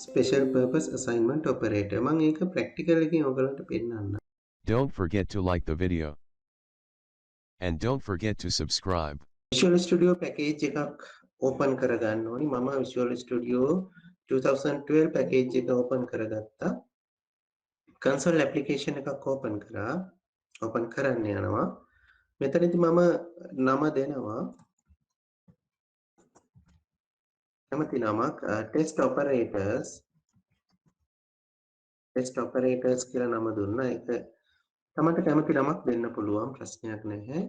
special purpose assignment operator. මම ඒක practical එකකින් ඔයගලන්ට පෙන්නන්න. Don't forget to like the video. And don't forget to subscribe. Visual Studio package එකක් open කරගන්න ඕනි. මම Visual Studio 2012 package එක open කරගත්තා. console application එකක් open කරා. open කරන්න යනවා. මෙතනදී මම නම දෙනවා. කැමති නමක් test operators කියලා නම දුන්නා. ඒක තමන්ට කැමති නමක් දෙන්න පුළුවන්, ප්‍රශ්නයක් නැහැ.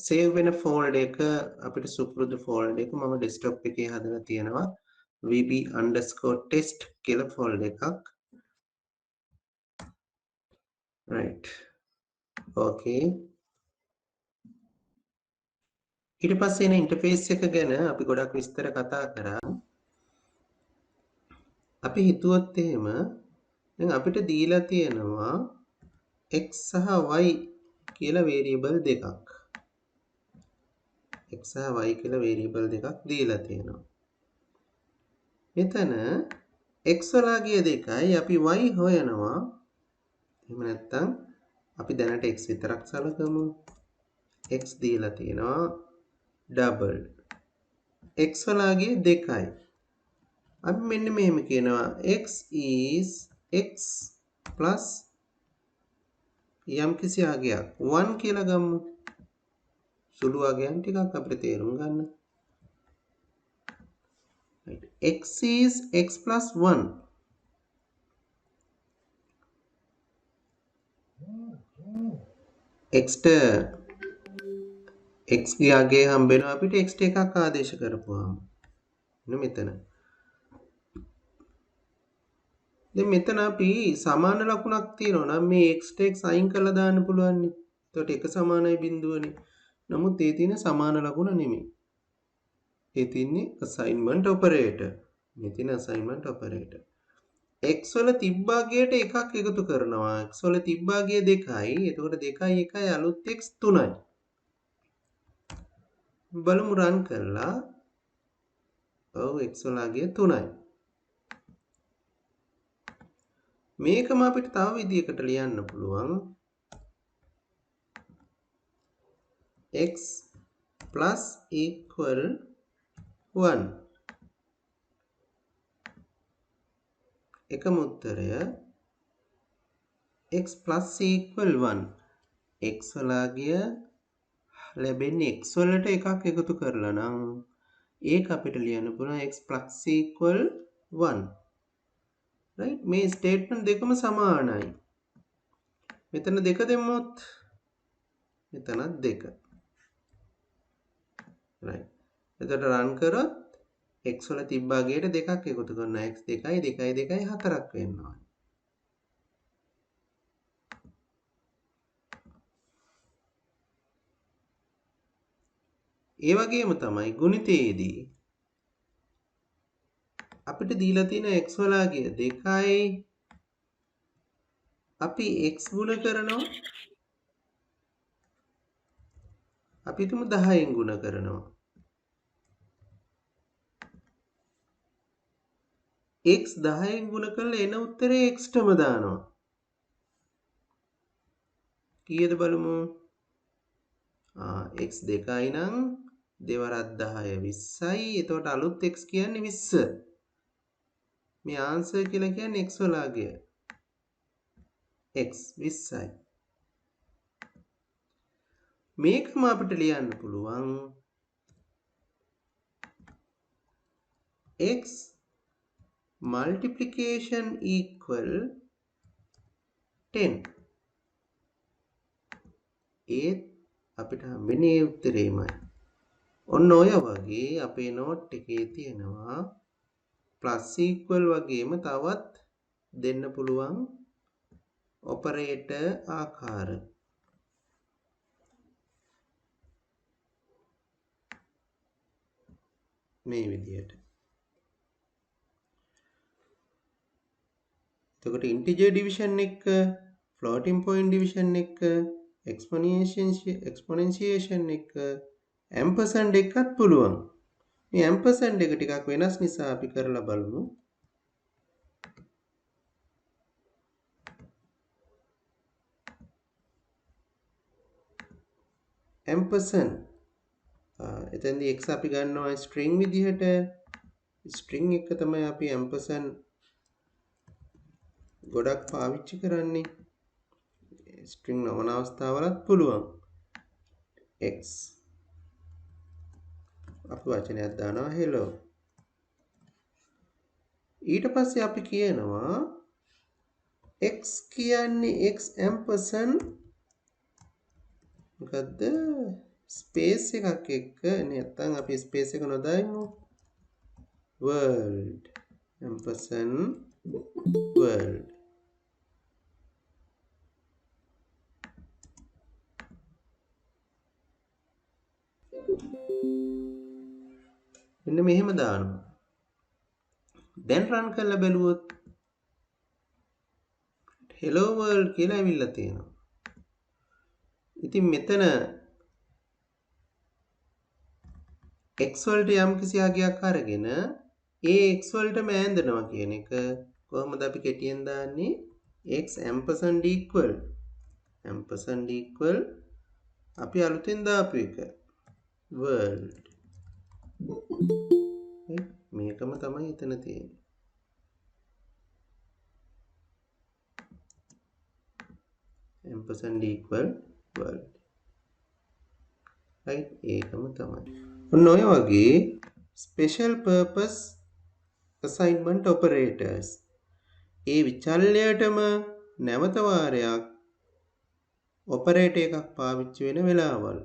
save වෙන folder එක අපිට සුපුරුදු folder එක මම desktop එකේ හදලා තියෙනවා. vb_test කියලා folder එකක්. right. okay. ඊට පස්සේ එන interface එක ගැන අපි ගොඩක් විස්තර කතා කරා. අපි හිතුවොත් එහෙම දැන් අපිට දීලා තියෙනවා x සහ y කියලා variable දෙකක්. x සහ y කියලා variable දෙකක් දීලා තියෙනවා. මෙතන x වලා ගිය දෙකයි අපි y හොයනවා. එහෙම නැත්නම් අපි දැනට x විතරක් සලකමු. x දීලා තියෙනවා double. x වලා ගිය දෙකයි. අපි මෙන්න මෙහෙම කියනවා x is x plus යම් කිසි අගයක් 1 කියලා ගමු. සුළු අගයන් ටිකක් අපිට තේරුම් ගන්න. right. x is x plus 1. x ගේ අගය හම්බ වෙනවා අපිට x එකක් ආදේශ කරපුවාම. මෙතන දැන් මෙතන අපි සමාන ලකුණක් තියෙනවා නම් මේ x ට x අයින් කරලා දාන්න පුළුවන් නේ. එතකොට එක සමානයි බිඳුවනේ. නමුත් ඒ තියෙන සමාන ලකුණ නෙමෙයි. ඒ තින්නේ assignment operator. මේ තියෙන assignment operator. x වල තිබ්බාගයට එකක් එකතු කරනවා. x වල තිබ්බාගය 2යි. එතකොට 2යි 1යි අලුත් x 3යි. බලමු run කරලා. ඔව් x වල අගය 3යි. මේකම අපිට තව විදියකට ලියන්න පුළුවන්. x plus equal 1. එකම උත්තරය x plus equal 1. x වලාගිය ලැබෙන්නේ x වලට එකක් එකතු කරලා නම් ඒක අපිට ලියන්න පුළුවන් x plus equal 1. right. මේ ස්ටේට්මන්ට් දෙකම සමානයි. මෙතන දෙක දෙමුවොත් මෙතනත් දෙක. right. එතකොට run කරොත් x වල තිබ්බාගයට දෙකක් එකතු කරනවා. x 2යි 2යි 2යි 4ක් වෙනවා. ඒ වගේම තමයි ගුණිතයේදී අපිට දීලා තියෙන x වලාගේ 2යි අපි x ගුණ කරනවා. අපි තුමු 10න් ගුණ කරනවා. x 10න් ගුණ කරලා එන උත්තරේ x ටම දානවා. කීයද බලමු? x 2යි නම් 2 වරක් 10 20යි. එතකොට අලුත් x කියන්නේ 20. මේ ආන්සර් කියලා කියන්නේ x වලාගේ x 20යි. මේකම අපිට ලියන්න පුළුවන් x multiplication equal 10. ඒත් අපිට හම්බෙන්නේ උත්තරේමයි. ඔන්න ඔය වගේ අපේ නෝට් එකේ තියෙනවා plus equal වගේම තවත් දෙන්න පුළුවන් operator ආකාර. මේ විදිහට. එතකොට integer division එක, floating point division එක, exponentiation එක, ampersand එකත් පුළුවන්. මේ ampersand එක ටිකක් වෙනස් නිසා අපි කරලා බලමු. ampersand එතෙන්දී x අපි ගන්නවා string විදිහට. string එක තමයි අපි ampersand ගොඩක් පාවිච්චි කරන්නේ. string නොවන අවස්ථාවලත් පුළුවන්. x අපි වචනයක් දානවා hello. ඊට පස්සේ අපි කියනවා x කියන්නේ x ampersand මොකද්ද ස්පේස් එකක් එක්ක නැත්නම් අපි ස්පේස් එක නොදායිමු world ampersand world. මෙන්න මෙහෙම දානවා. දැන් run කරලා බැලුවොත් hello world කියලා ඇවිල්ලා තියෙනවා. ඉතින් මෙතන x වලට යම් කිසි අගයක් අරගෙන ඒ x වලටම ඈඳනවා කියන එක කොහොමද අපි කෙටියෙන් දාන්නේ x ampersand equal අපි අලුතෙන් දාපු එක world. මේකම තමයි එතන තියෙන්නේ. ampersand equal world. right ඒකම තමයි. ඔන්න ඔය වගේ special purpose assignment operators ඒ විචල්‍යයටම නැවත වාරයක් ඔපරේටර් එකක් පාවිච්චි වෙන වෙලාවල්